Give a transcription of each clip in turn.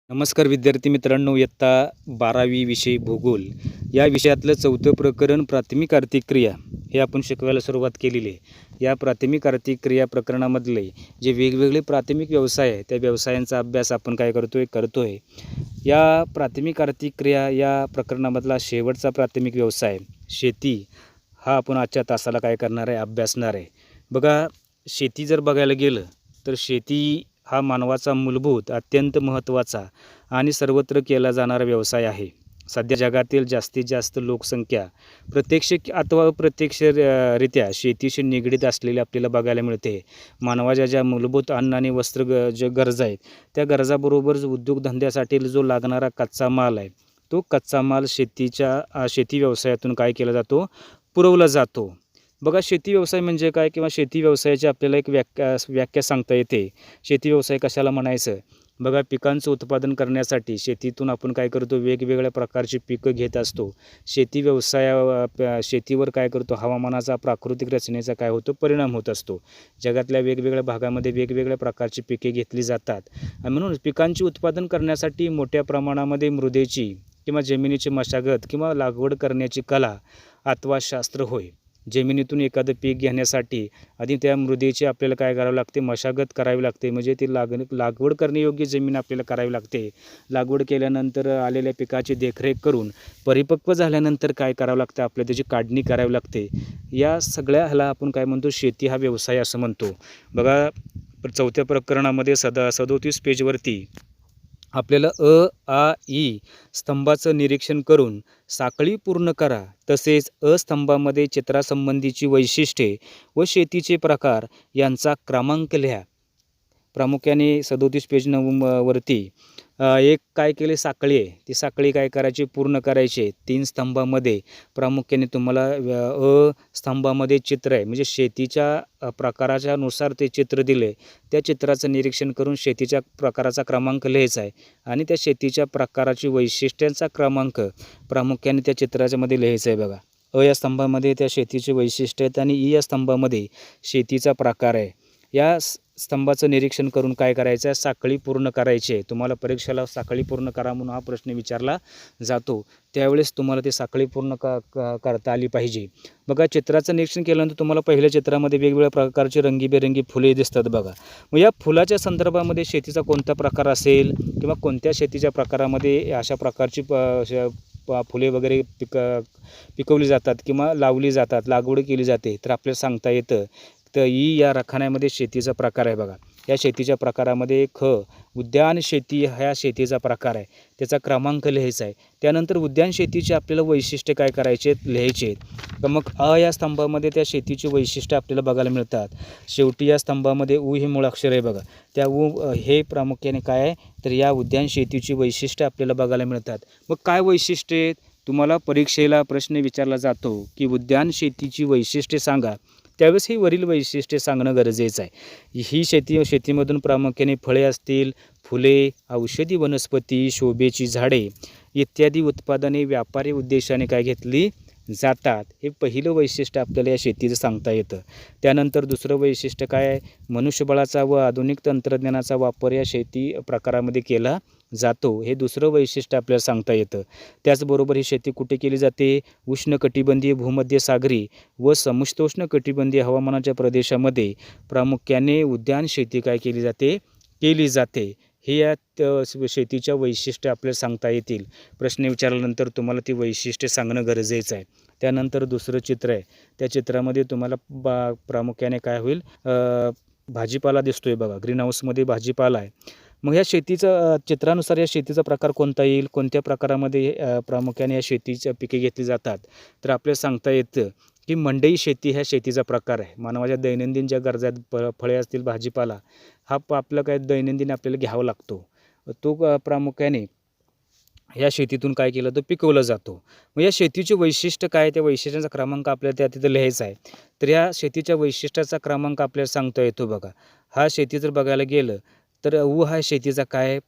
नमस्कार विद्यार्थी मित्रांनो, इयत्ता 12वी विषय भूगोल या विषयातलं चौथं प्रकरण प्राथमिक आर्थिक क्रिया हे आपण शिकवायला सुरुवात केलेली आहे. या प्राथमिक आर्थिक क्रिया प्रकरणामधले जे वेगवेगळे प्राथमिक व्यवसाय आहे त्या व्यवसायांचा अभ्यास आपण काय करतोय. या प्राथमिक आर्थिक क्रिया या प्रकरणामधला शेवटचा प्राथमिक व्यवसाय शेती हा आपण आजच्या तासाला काय करणार आहे, अभ्यासणार आहे. बघा, शेती जर बघायला गेलं तर शेती हा मानवाचा मूलभूत, अत्यंत महत्त्वाचा आणि सर्वत्र केला जाणारा व्यवसाय आहे. सध्या जगातील जास्तीत जास्त लोकसंख्या प्रत्यक्ष अथवा अप्रत्यक्षरित्या शेतीशी निगडीत असलेली आपल्याला बघायला मिळते. मानवाच्या ज्या मूलभूत अन्न आणि वस्त्र ज्या गरजा आहेत त्या गरजाबरोबर उद्योगधंद्यासाठी जो लागणारा कच्चा माल आहे, तो कच्चा माल शेती व्यवसायातून काय केला जातो, पुरवला जातो. बघा, शेती व्यवसाय म्हणजे काय किंवा शेती व्यवसायाची आपल्याला एक व्याख्या सांगता येते. शेती व्यवसाय कशाला म्हणायचं? बघा, पिकांचं उत्पादन करण्यासाठी शेतीतून आपण काय करतो, वेगवेगळ्या प्रकारची पिकं घेत असतो. शेतीवर काय करतो, हवामानाचा, प्राकृतिक रचनेचा काय होतो, परिणाम होत असतो. जगातल्या वेगवेगळ्या भागामध्ये वेगवेगळ्या प्रकारची पिके घेतली जातात आणि म्हणून पिकांचे उत्पादन करण्यासाठी मोठ्या प्रमाणामध्ये मृदेची किंवा जमिनीची मशागत किंवा लागवड करण्याची कला अथवा शास्त्र होय. जमिनीतून एखादं पीक घेण्यासाठी आधी त्या मृदेची आपल्याला काय करावं लागते, मशागत करावी लागते. म्हणजे ती लागवड करण्यायोग्य जमीन आपल्याला करावी लागते. लागवड केल्यानंतर आलेल्या पिकाची देखरेख करून परिपक्व झाल्यानंतर काय करावं लागतं, आपल्याला त्याची काढणी करावी लागते. या सगळ्या ह्याला आपण काय म्हणतो, शेती हा व्यवसाय असं म्हणतो. बघा, चौथ्या प्रकरणामध्ये 37 पेजवरती आपल्याला आ, ई स्तंभाचं निरीक्षण करून साखळी पूर्ण करा. तसेच स्तंभामध्ये चित्रासंबंधीची वैशिष्ट्ये व शेतीचे प्रकार यांचा क्रमांक लिहा. प्रामुख्याने 37 पेज वरती एक काय केले, साखळी आहे. ती साखळी काय करायची, पूर्ण करायची. 3 स्तंभामध्ये प्रामुख्याने तुम्हाला स्तंभामध्ये चित्र आहे म्हणजे शेतीच्या प्रकाराच्या नुसार ते चित्र दिले. त्या चित्राचं निरीक्षण करून शेतीच्या प्रकाराचा क्रमांक लिहायचा आहे आणि त्या शेतीच्या प्रकाराची वैशिष्ट्यांचा क्रमांक प्रामुख्याने त्या चित्राच्यामध्ये लिहायचा आहे. बघा, या स्तंभामध्ये त्या शेतीची वैशिष्ट्य आहेत आणि ई या स्तंभामध्ये शेतीचा प्रकार आहे. या स्तंभाचं निरीक्षण करून काय करायचं आहे, साखळी पूर्ण करायची आहे. तुम्हाला परीक्षेला साखळी पूर्ण करा म्हणून हा प्रश्न विचारला जातो. त्यावेळेस तुम्हाला ते साखळी पूर्ण करता आली पाहिजे. बघा, चित्राचं निरीक्षण केल्यानंतर तुम्हाला पहिल्या चित्रामध्ये वेगवेगळ्या प्रकारची रंगीबेरंगी फुले दिसतात. बघा, मग या फुलाच्या संदर्भामध्ये शेतीचा कोणता प्रकार असेल किंवा कोणत्या शेतीच्या प्रकारामध्ये अशा प्रकारची फुले वगैरे पिकवली जातात किंवा लावली जातात, लागवड केली जाते, तर आपल्याला सांगता येतं. तर ई या रखान्यामध्ये शेतीचा प्रकार आहे. बघा, या शेतीच्या प्रकारामध्ये उद्यान शेती ह्या शेतीचा प्रकार आहे, त्याचा क्रमांक लिहायचा आहे. त्यानंतर उद्यान शेतीचे आपल्याला वैशिष्ट्य काय करायचे आहेत, लिहायचे आहेत. तर मग या स्तंभामध्ये त्या शेतीची वैशिष्ट्य आपल्याला बघायला मिळतात. शेवटी या स्तंभामध्ये हे मूळाक्षर आहे. बघा, त्या हे प्रामुख्याने काय आहे, तर या उद्यान शेतीची वैशिष्ट्य आपल्याला बघायला मिळतात. मग काय वैशिष्ट्य आहेत, तुम्हाला परीक्षेला प्रश्न विचारला जातो की उद्यान शेतीची वैशिष्ट्ये सांगा. त्यावेळेस ही वरील वैशिष्ट्ये सांगणं गरजेचं आहे. ही शेतीमधून प्रामुख्याने फळे असतील, फुले, औषधी वनस्पती, शोभेची झाडे इत्यादी उत्पादने व्यापारी उद्देशाने काय घेतली जातात. हे पहिलं वैशिष्ट्य आपल्याला या शेतीचं सांगता येतं. त्यानंतर दुसरं वैशिष्ट्य काय आहे, मनुष्यबळाचा व आधुनिक तंत्रज्ञानाचा वापर या शेती प्रकारामध्ये केला जातो. हे दुसरं वैशिष्ट्य आपल्याला सांगता येतं. त्याचबरोबर ही शेती कुठे केली जाते, उष्णकटिबंधीय, भूमध्य सागरी व समशीतोष्ण कटिबंधीय हवामानाच्या प्रदेशामध्ये प्रामुख्याने उद्यान शेती काय केली जाते. हे या शेतीच्या वैशिष्ट्य आपल्याला सांगता येतील. प्रश्न विचारल्यानंतर तुम्हाला ती वैशिष्ट्ये सांगणं गरजेचं आहे. त्यानंतर दुसरं चित्र आहे, त्या चित्रामध्ये तुम्हाला प्रामुख्याने काय होईल, भाजीपाला दिसतोय. बघा, ग्रीन हाऊसमध्ये भाजीपाला आहे. मग ह्या शेतीचं चित्रानुसार या शेतीचा प्रकार कोणता येईल, कोणत्या प्रकारामध्ये प्रामुख्याने या शेतीच्या पिके घेतली जातात, तर आपल्याला सांगता येतं की मंडई शेती ह्या शेतीचा प्रकार आहे. मानवाच्या दैनंदिन ज्या गरजा आहेत, फळे असतील, भाजीपाला हा आपलं काय दैनंदिन आपल्याला घ्यावा लागतो, तो प्रामुख्याने या शेतीतून काय केलं तर पिकवला जातो. मग या शेतीचे वैशिष्ट्य काय, त्या वैशिष्ट्यांचा क्रमांक आपल्याला तिथं लिहायचा आहे. तर या शेतीच्या वैशिष्ट्याचा क्रमांक आपल्याला सांगता येतो. बघा, हा शेती जर बघायला गेलं तर हा शेतीचा काय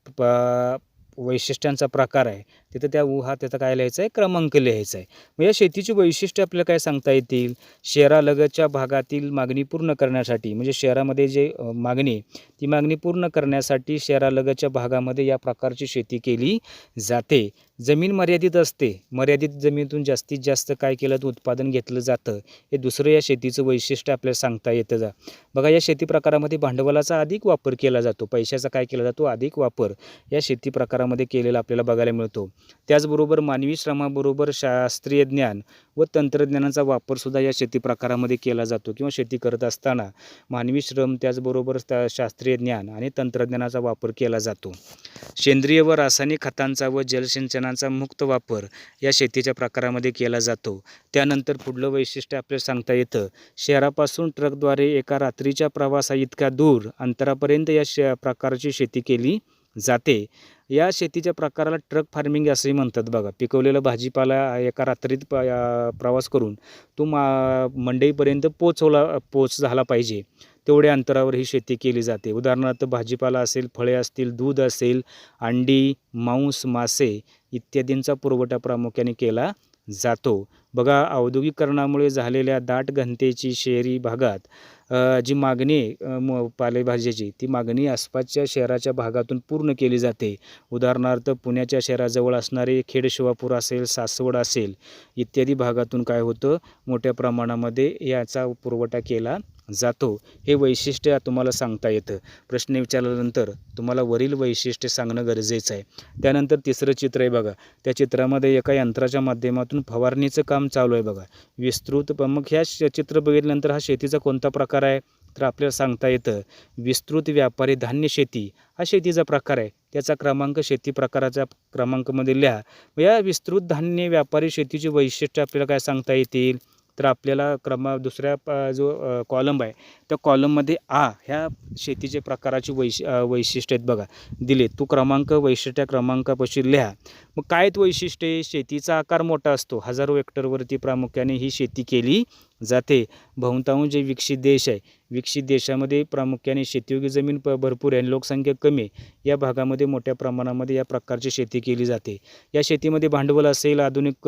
वैशिष्ट्यांचा प्रकार आहे तिथं त्या हा त्याचा काय लिहायचा आहे, क्रमांक लिहायचा आहे. मग या शेतीची वैशिष्ट्ये आपल्याला काय सांगता येतील? शहरालगतच्या भागातील मागणी पूर्ण करण्यासाठी, म्हणजे शहरामध्ये जे मागणी आहे, ती मागणी पूर्ण करण्यासाठी शहरालगतच्या भागामध्ये या प्रकारची शेती केली जाते. जमीन मर्यादित असते, मर्यादित जमिनीतून जास्तीत जास्त काय केलं तर उत्पादन घेतलं जातं. हे दुसरं या शेतीचं वैशिष्ट्य आपल्याला सांगता येतं. बघा, या शेती प्रकारामध्ये भांडवलाचा अधिक वापर केला जातो, पैशाचा काय केला जातो, अधिक वापर या शेती प्रकारामध्ये केलेला आपल्याला बघायला मिळतो. त्याचबरोबर मानवी श्रमाबरोबर शास्त्रीय ज्ञान व तंत्रज्ञानाचा वापरसुद्धा या शेती प्रकारामध्ये केला जातो, किंवा शेती करत असताना मानवी श्रम त्याचबरोबर शास्त्रीय ज्ञान आणि तंत्रज्ञानाचा वापर केला जातो. सेंद्रिय व रासायनिक खतांचा व जलसिंचनाचा मुक्त वापर या शेतीच्या प्रकारामध्ये केला जातो. त्यानंतर पुढलं वैशिष्ट्य आपल्याला सांगता येतं, शहरापासून ट्रकद्वारे एका रात्रीच्या प्रवासा इतक्या दूर अंतरापर्यंत या प्रकारची शेती केली जाते. या शेतीच्या प्रकाराला ट्रक फार्मिंग असंही म्हणतात. बघा, पिकवलेला भाजीपाला एका रात्रीत प्रवास करून तो मंडईपर्यंत पोच झाला पाहिजे, तेवढ्या अंतरावर ही शेती केली जाते. उदाहरणार्थ भाजीपाला असेल, फळे असतील, दूध असेल, अंडी, मांस, मासे इत्यादींचा पुरवठा प्रामुख्याने केला जातो. बघा, औद्योगिकरणामुळे झालेल्या दाट घनतेची शहरी भागात जी मागणी पालेभाज्याची, ती मागणी आसपासच्या शहराच्या भागातून पूर्ण केली जाते. उदाहरणार्थ पुण्याच्या शहराजवळ असणारे खेड शिवापूर असेल, सासवड असेल इत्यादी भागातून काय होतं, मोठ्या प्रमाणामध्ये याचा पुरवठा केला जातो. हे वैशिष्ट्य तुम्हाला सांगता येतं. प्रश्न विचारल्यानंतर तुम्हाला वरील वैशिष्ट्य सांगणं गरजेचं आहे. त्यानंतर तिसरं चित्र आहे बघा, त्या चित्रामध्ये एका यंत्राच्या माध्यमातून फवारणीचं काम चालू आहे. बघा, विस्तृत. मग ह्या चित्र बघितल्यानंतर हा शेतीचा कोणता प्रकार आहे तर आपल्याला सांगता येतं, विस्तृत व्यापारी धान्य शेती हा शेतीचा प्रकार आहे. त्याचा क्रमांक शेती प्रकाराच्या क्रमांकामध्ये लिहा. या विस्तृत धान्य व्यापारी शेतीची वैशिष्ट्य आपल्याला काय सांगता येतील तर आपल्याला दुसऱ्या जो कॉलम आहे त्या कॉलममध्ये ह्या शेतीचे प्रकाराची वैशिष्ट्य आहेत बघा दिले. तो वैशिष्ट्य क्रमांकापाशी लिहा. मग काय आहेत वैशिष्ट्ये? शेतीचा आकार मोठा असतो, हजारो हेक्टरवरती प्रामुख्याने ही शेती केली जाते. बहुतांश जे विकसित देश आहे, विकसित देशामध्ये प्रामुख्याने शेतीयोग्य जमीन भरपूर आहे आणि लोकसंख्या कमी आहे. या भागामध्ये मोठ्या प्रमाणामध्ये या प्रकारची शेती केली जाते. या शेतीमध्ये भांडवल असेल, आधुनिक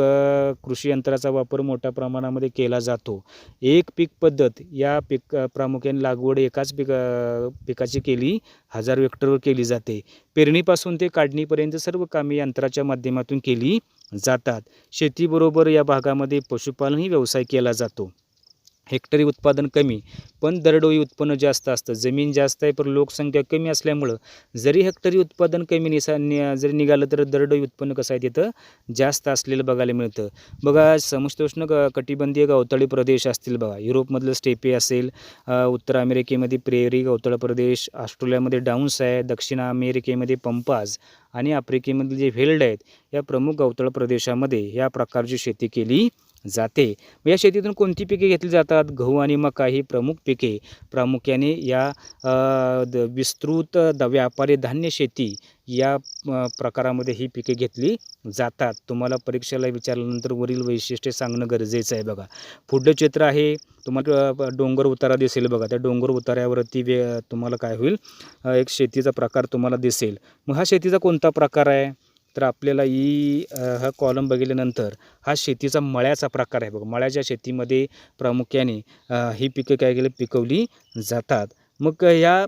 कृषी यंत्राचा वापर मोठ्या प्रमाणामध्ये केला जातो. एक पीक पद्धत, या प्रामुख्याने लागवड एकाच पिकाची केली हजारो हेक्टरवर केली जाते. पेरणीपासून ते काढणीपर्यंत सर्व कामे यंत्राच्या माध्यमातून केली जातात. शेतीबरोबर या भागामध्ये पशुपालनही व्यवसाय केला जातो. हेक्टरी उत्पादन कमी पण दरडोई उत्पन्न जास्त असतं. जमीन जास्त आहे पण लोकसंख्या कमी असल्यामुळं जरी हेक्टरी उत्पादन कमी जरी निघालं तर दरडोई उत्पन्न कसं आहे तिथं जास्त असलेलं बघायला मिळतं. बघा, समशीतोष्ण कटिबंधीय गवताळी प्रदेश असतील. बघा, युरोपमधलं स्टेपे असेल, उत्तर अमेरिकेमध्ये प्रेरी गवताळ प्रदेश, ऑस्ट्रेलियामध्ये डाऊन्स आहे, दक्षिण अमेरिकेमध्ये पंपाज आणि आफ्रिकेमधले जे व्हेल्ड आहेत या प्रमुख गवताळ प्रदेशामध्ये या प्रकारची शेती केली जाते. या शेतीतून कोणती पिके घेतली जातात? गहू आणि मका ही प्रमुख पिके प्रामुख्याने या विस्तृत व्यापारी धान्य शेती या प्रकारामध्ये ही पिके घेतली जातात. तुम्हाला परीक्षेला विचारल्यानंतर वरील वैशिष्ट्ये सांगणं गरजेचं आहे. बघा, पुढलं चित्र आहे, तुम्हाला डोंगर उतारा दिसेल. बघा, त्या डोंगर उतार्यावरती तुम्हाला काय होईल, एक शेतीचा प्रकार तुम्हाला दिसेल. मग हा शेतीचा कोणता प्रकार आहे तर आपल्याला हा कॉलम बघितल्यानंतर हा शेतीचा मळ्याचा प्रकार आहे. बघा, मळ्याच्या शेतीमध्ये प्रामुख्याने ही पिकं काय पिकवली जातात. मग या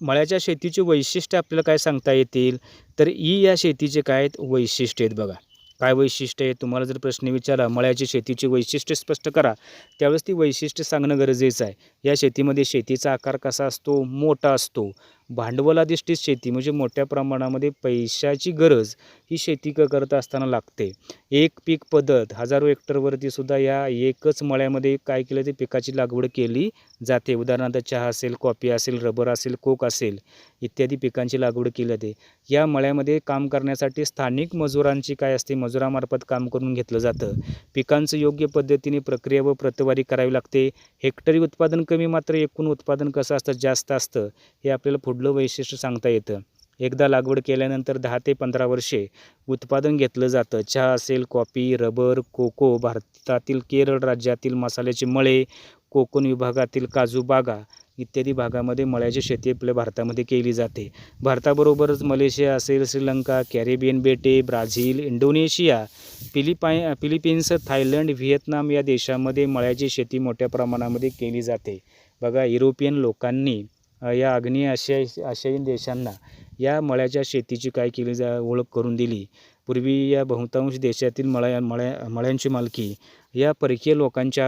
मळ्याच्या शेतीची वैशिष्ट्य आपल्याला काय सांगता येतील तर या शेतीचे काय वैशिष्ट्य आहेत. बघा, काय वैशिष्ट्य आहे? तुम्हाला जर प्रश्न विचारला मळ्याची शेतीची वैशिष्ट्य स्पष्ट करा, त्यावेळेस ती वैशिष्ट्य सांगणं गरजेचं आहे. या शेतीमध्ये शेतीचा आकार कसा असतो? मोठा असतो. भांडवलाधिष्ठित शेती म्हणजे मोठ्या प्रमाणामध्ये पैशाची गरज ही शेती करत असताना लागते. एक पीक पद्धत, हजारो हेक्टरवरती सुद्धा या एकच मळ्यामध्ये काय केलं ते पिकाची लागवड केली जाते. उदाहरणार्थ चहा असेल, कॉफी असेल, रबर असेल, कोक असेल इत्यादी पिकांची लागवड केली जाते. या मळ्यामध्ये काम करण्यासाठी स्थानिक मजुरांची काय असते, मजुरामार्फत काम करून घेतलं जातं. पिकांचं योग्य पद्धतीने प्रक्रिया व प्रतवारी करावी लागते. हेक्टरी उत्पादन कमी मात्र एकूण उत्पादन कसं असतं, जास्त असतं. हे आपल्याला पुढलं वैशिष्ट्य सांगता येतं. एकदा लागवड केल्यानंतर 10 ते 15 वर्षे उत्पादन घेतलं जातं. चहा असेल, कॉफी, रबर, कोको, भारतातील केरळ राज्यातील मसाल्याचे मळे, कोकण विभागातील काजू बागा इत्यादी भागामध्ये मळ्याची शेती आपल्या भारतामध्ये केली जाते. भारताबरोबरच मलेशिया असेल, श्रीलंका, कॅरिबियन बेटे, Brazil, Indonesia, Philippines, Thailand, Vietnam या देशामध्ये मळ्याची शेती मोठ्या प्रमाणामध्ये केली जाते. बघा, युरोपियन लोकांनी या आग्नेय आशियाई देशांना या मळ्याच्या शेतीची काय केली ओळख करून दिली. पूर्वी या बहुतांश देशातील मळ्यांची मालकी या परकीय लोकांच्या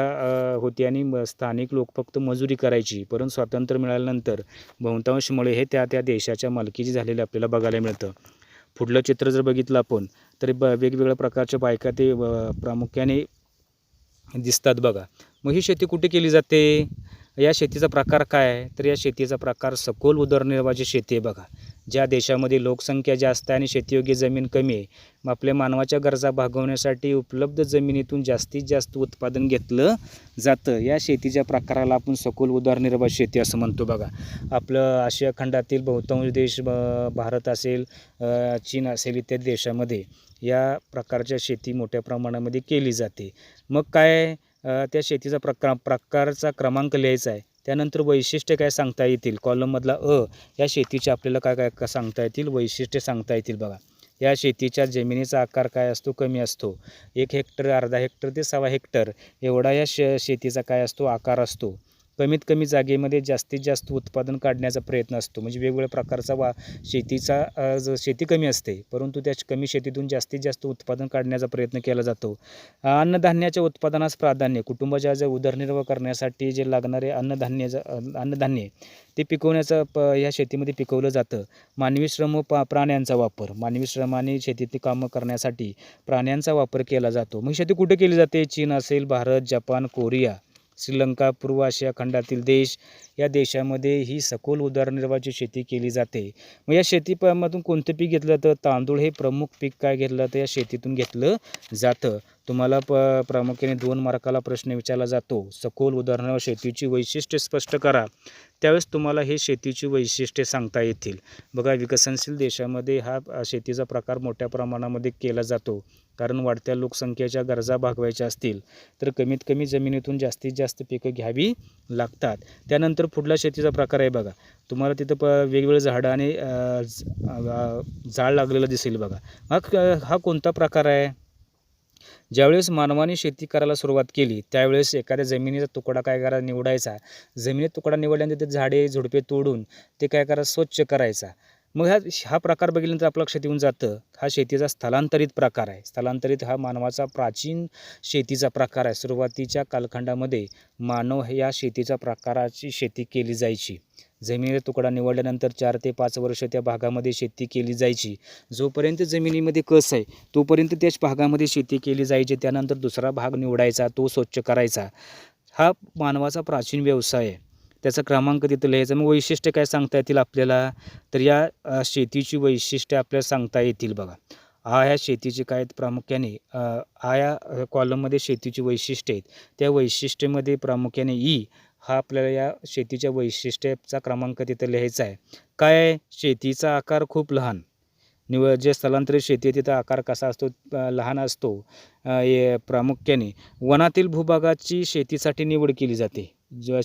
होती आणि स्थानिक लोक फक्त मजुरी करायची. परंतु स्वातंत्र्य मिळाल्यानंतर बहुतांश मळे हे त्या देशाच्या मालकीची झालेले आपल्याला बघायला मिळतं. पुढलं चित्र जर बघितलं आपण तर वेगवेगळ्या प्रकारच्या बायका ते प्रामुख्याने दिसतात बघा. मग ही शेती कुठे केली जाते? या शेतीचा प्रकार काय आहे? तर या शेतीचा प्रकार सखोल उदरनिर्वाहाची शेती आहे बघा. ज्या देशामध्ये लोकसंख्या जास्त आहे आणि शेतीयोग्य जमीन कमी आहे, मग आपल्या मानवाच्या गरजा भागवण्यासाठी उपलब्ध जमिनीतून जास्तीत जास्त उत्पादन घेतलं जातं. या शेतीच्या प्रकाराला आपण सखोल उदरनिर्वाह शेती असं म्हणतो बघा. आपलं आशिया खंडातील बहुतांश देश, भारत असेल, चीन असेल इत्यादी देशामध्ये या प्रकारच्या शेती मोठ्या प्रमाणामध्ये केली जाते. मग काय त्या शेतीचा प्रकारचा क्रमांक लिहायचा आहे. त्यानंतर वैशिष्ट्य काय सांगता येतील. कॉलममधला या शेतीचे आपल्याला काय सांगता येतील, वैशिष्ट्य सांगता येतील बघा. या शेतीच्या जमिनीचा आकार काय असतो, कमी असतो. 1 हेक्टर, अर्धा हेक्टर ते 1.25 हेक्टर एवढा या शेतीचा काय असतो, आकार असतो. कमीत कमी जागेमध्ये जास्तीत जास्त उत्पादन काढण्याचा प्रयत्न असतो. म्हणजे वेगवेगळ्या प्रकारचा शेतीचा शेती कमी असते, परंतु त्या कमी शेतीतून जास्तीत जास्त उत्पादन काढण्याचा प्रयत्न केला जातो. अन्नधान्याच्या उत्पादनास प्राधान्य. कुटुंबाच्या उदरनिर्वाह करण्यासाठी जे लागणारे अन्नधान्य ते पिकवण्याचं ह्या शेतीमध्ये पिकवलं जातं. मानवी श्रम व प्राण्यांचा वापर. मानवी श्रमाने शेतीतली कामं करण्यासाठी प्राण्यांचा वापर केला जातो. मग शेती कुठे केली जाते? चीन असेल, भारत, जपान, कोरिया, श्रीलंका, पूर्व आशिया खंडातील देश या देशामध्ये ही सखोल उदरनिर्वाहाची शेती केली जाते. मग या शेतीमधून कोणतं पीक घेतलं जातं? तांदूळ हे प्रमुख पीक काय घेतलं जातं, या शेतीतून घेतलं जातं. तुम्हाला प्रामुख्याने 2 मार्काला प्रश्न विचारला जातो. सखोल उदरनिर्वाह शेतीची वैशिष्ट्ये स्पष्ट करा. त्यावेळेस तुम्हाला हे शेतीची वैशिष्ट्ये सांगता येतील. बघा, विकसनशील देशामध्ये हा शेतीचा प्रकार मोठ्या प्रमाणामध्ये केला जातो. कारण वाढत्या लोकसंख्येच्या गरजा भागवायच्या असतील तर कमीत कमी जमिनीतून जास्तीत जास्त पिकं घ्यावी लागतात. त्यानंतर पुढला शेतीचा प्रकार आहे बघा. तुम्हाला तिथं वेगवेगळे झाडं आणि जाळ लागलेलं दिसेल बघा. हा कोणता प्रकार आहे? ज्यावेळेस मानवाने शेती करायला सुरुवात केली त्यावेळेस एखाद्या जमिनीचा तुकडा काय करा निवडायचा. जमिनीत तुकडा निवडल्यानंतर ते झाडे झुडपे तोडून ते काय करा स्वच्छ करायचा. मग हा प्रकार बघितल्यानंतर आपल्या लक्षात येऊन जातं हा शेतीचा स्थलांतरित प्रकार आहे. स्थलांतरित हा मानवाचा प्राचीन शेतीचा प्रकार आहे. सुरुवातीच्या कालखंडामध्ये मानव या शेतीच्या प्रकाराची शेती केली जायची. जमिनीचा तुकडा निवडल्यानंतर 4 ते 5 वर्ष त्या भागामध्ये शेती केली जायची. जोपर्यंत जमिनीमध्ये कस आहे तोपर्यंत त्याच भागामध्ये शेती केली जायची. त्यानंतर दुसरा भाग निवडायचा, तो स्वच्छ करायचा. हा मानवाचा प्राचीन व्यवसाय आहे. त्याचा क्रमांक तिथं लिहायचा. मग वैशिष्ट्य काय सांगता येतील आपल्याला? तर या शेतीची वैशिष्ट्ये आपल्याला सांगता येतील बघा. ह्या शेतीची काय प्रामुख्याने या कॉलममध्ये शेतीची वैशिष्ट्ये आहेत. त्या वैशिष्ट्यामध्ये प्रामुख्याने हा आपल्याला या शेतीच्या वैशिष्ट्याचा क्रमांक तिथं लिहायचा आहे. काय? शेतीचा आकार खूप लहान. जे स्थलांतरित शेती आहे तिथं आकार कसा असतो? लहान असतो. प्रामुख्याने वनातील भूभागाची शेतीसाठी निवड केली जाते.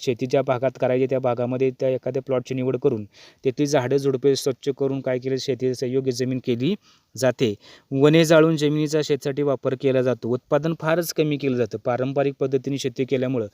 शेती ज्या भागात करायची त्या भागामध्ये त्या एखाद्या प्लॉटची निवड करून तेथील झाडं झुडपे स्वच्छ करून काय केलं शेतीची योग्य जमीन केली जाते. वने जाळून जमिनीचा शेतीसाठी वापर केला जातो. उत्पादन फारच कमी केलं जातं. पारंपरिक पद्धतीने शेती केल्यामुळं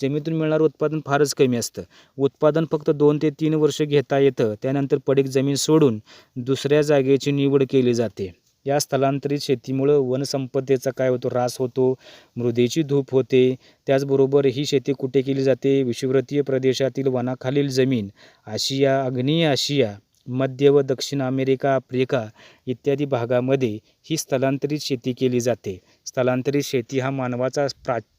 जमिनीतून मिळणारं उत्पादन फारच कमी असतं. उत्पादन फक्त 2 ते 3 वर्ष घेता येतं. त्यानंतर पडीक जमीन सोडून दुसऱ्या जागेची निवड केली जाते. या स्थलांतरित शेतीमुळं वनसंपदेचा काय होतो? ऱ्हास होतो. मृदेची धूप होते. त्याचबरोबर ही शेती कुठे केली जाते? विषुववृत्तीय प्रदेशातील वनाखालील जमीन, आशिया, आग्नेय आशिया, मध्य व दक्षिण अमेरिका, आफ्रिका इत्यादी भागामध्ये ही स्थलांतरित शेती केली जाते. स्थलांतरित शेती हा मानवाचा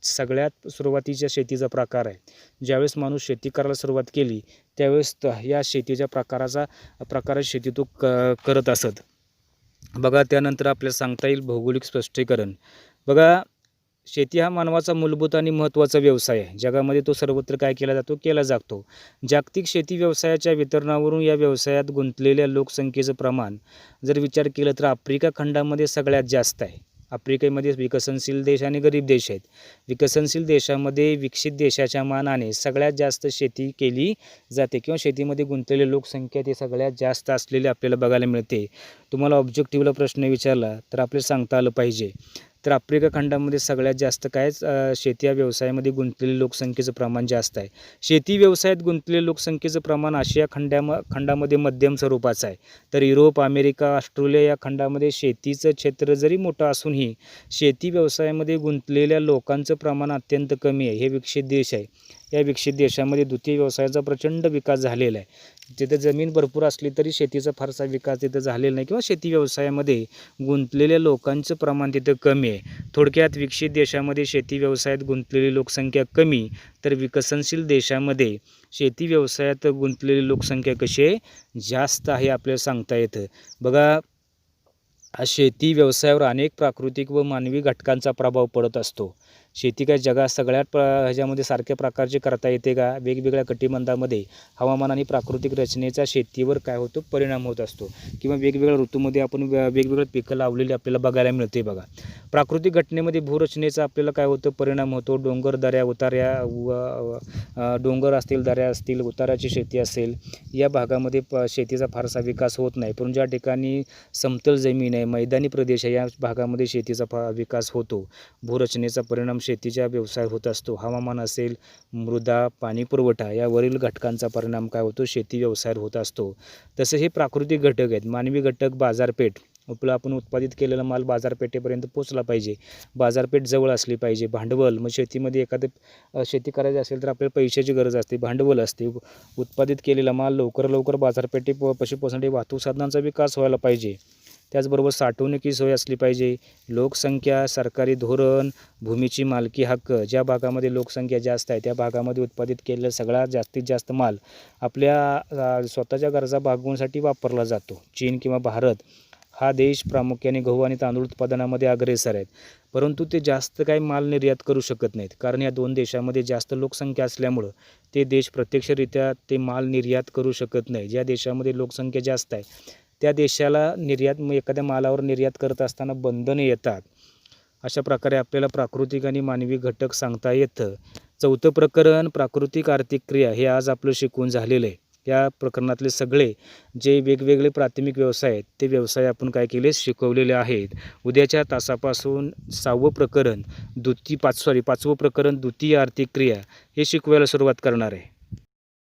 सगळ्यात सुरुवातीच्या शेतीचा प्रकार आहे. ज्यावेळेस माणूस शेती करायला सुरुवात केली त्यावेळेस या शेतीच्या प्रकाराची शेती तो करत असत. बघा, त्यानंतर आपल्याला सांगता येईल भौगोलिक स्पष्टीकरण. बघा, शेती हा मानवाचा मूलभूत आणि महत्त्वाचा व्यवसाय आहे. जगामध्ये तो सर्वत्र काय केला जातो. जागतिक शेती व्यवसायाच्या वितरणावरून या व्यवसायात गुंतलेल्या लोकसंख्येचं प्रमाण जर विचार केला तर आफ्रिका खंडामध्ये सगळ्यात जास्त आहे. आफ्रिकेमध्ये विकसनशील देश आणि गरीब देश आहेत. विकसनशील देशामध्ये विकसित देशाच्या मानाने सगळ्यात जास्त शेती केली जाते किंवा शेतीमध्ये गुंतलेली लोकसंख्या ती सगळ्यात जास्त असलेली आपल्याला बघायला मिळते. तुम्हाला ऑब्जेक्टिव्हला प्रश्न विचारला तर आपल्याला सांगता आलं पाहिजे. तर आफ्रिका खंडामध्ये सगळ्यात जास्त शेती या व्यवसायामध्ये गुंतलेल्या लोकसंख्येचं प्रमाण जास्त आहे. शेती व्यवसायात गुंतलेल्या लोकसंख्येचं प्रमाण आशिया खंडामध्ये मध्यम स्वरूपाचं आहे. तर युरोप, अमेरिका, ऑस्ट्रेलिया या खंडामध्ये शेतीचं क्षेत्र जरी मोठं असूनही शेती व्यवसायामध्ये गुंतलेल्या लोकांचं प्रमाण अत्यंत कमी आहे. हे विकसित देश आहे. या विकसित देशामध्ये द्वितीय व्यवसायाचा प्रचंड विकास झालेला आहे. तिथे जमीन भरपूर असली तरी शेतीचा फारसा विकास तिथं झालेला नाही किंवा शेती व्यवसायामध्ये गुंतलेल्या लोकांचं प्रमाण तिथं कमी आहे. थोडक्यात विकसित देशामध्ये शेती व्यवसायात गुंतलेली लोकसंख्या कमी, तर विकसनशील देशामध्ये शेती व्यवसायात गुंतलेली लोकसंख्या कशी आहे, जास्त आहे आपल्याला सांगता येतं. बघा, शेती व्यवसायावर अनेक प्राकृतिक व मानवी घटकांचा प्रभाव पडत असतो. शेती काय जगात सगळ्यात ह्याच्यामध्ये सारख्या प्रकारची करता येते का? वेगवेगळ्या कटिबंधामध्ये हवामान आणि प्राकृतिक रचनेचा शेतीवर काय होतो, परिणाम होत असतो किंवा वेगवेगळ्या ऋतूमध्ये आपण वेगवेगळे पिकं लावलेली आपल्याला बघायला मिळते. बघा, प्राकृतिक घटनेमध्ये भूरचनेचा आपल्याला काय होतं, परिणाम होतो. डोंगर, दऱ्या, उतार्या, डोंगर असतील, दऱ्या असतील, उताराची शेती असेल, या भागामध्ये शेतीचा फारसा विकास होत नाही. पण ज्या ठिकाणी समतल जमीन आहे, मैदानी प्रदेश आहे, या भागामध्ये शेतीचा विकास होतो. भूरचनेचा परिणाम शेतीच्या व्यवसायात होत असतो. हवामान असेल, मृदा, पाणी पुरवठा यावरील घटकांचा परिणाम काय होतो, शेती व्यवसायात होत असतो. तसं हे प्राकृतिक घटक आहेत. मानवी घटक, बाजारपेठ, आपण उत्पादित केलेला माल बाजारपेठेपर्यंत पोचला पाहिजे, बाजारपेठ जवळ असली पाहिजे. भांडवल, मग शेतीमध्ये एखादं शेती करायची असेल तर आपल्याला पैशाची गरज असते, भांडवल असते. उत्पादित केलेला माल लवकर बाजारपेठेपाशी पोहोचण्यासाठी वाहतूक साधनांचा विकास व्हायला पाहिजे. त्याचबरोबर साठवणुकी सोय असली पाहिजे. लोकसंख्या, सरकारी धोरण, भूमीची मालकी हक्क. ज्या भागामध्ये लोकसंख्या जास्त आहे त्या भागामध्ये उत्पादित केलेला सगळा जास्तीत जास्त माल आपल्या स्वतःच्या गरजा भागवण्यासाठी वापरला जातो. चीन किंवा भारत हा देश प्रामुख्याने गहू आणि तांदूळ उत्पादनामध्ये अग्रेसर आहेत, परंतु ते जास्त काही माल निर्यात करू शकत नाहीत, कारण या दोन देशामध्ये जास्त लोकसंख्या असल्यामुळं ते देश प्रत्यक्षरित्या ते माल निर्यात करू शकत नाही. ज्या देशामध्ये लोकसंख्या जास्त आहे त्या देशाला एखाद्या मालावर निर्यात करत असताना बंधने येतात. अशा प्रकारे आपल्याला प्राकृतिक आणि मानवी घटक सांगता येतं. चौथं प्रकरण, प्राकृतिक आर्थिक क्रिया, हे आज आपलं शिकवून झालेलं आहे. या प्रकरणातले सगळे जे वेगवेगळे प्राथमिक व्यवसाय आहेत ते व्यवसाय आपण काय केले, शिकवलेले आहेत. उद्याच्या तासापासून पाचवं प्रकरण द्वितीय आर्थिक क्रिया हे शिकवायला सुरुवात करणार आहे.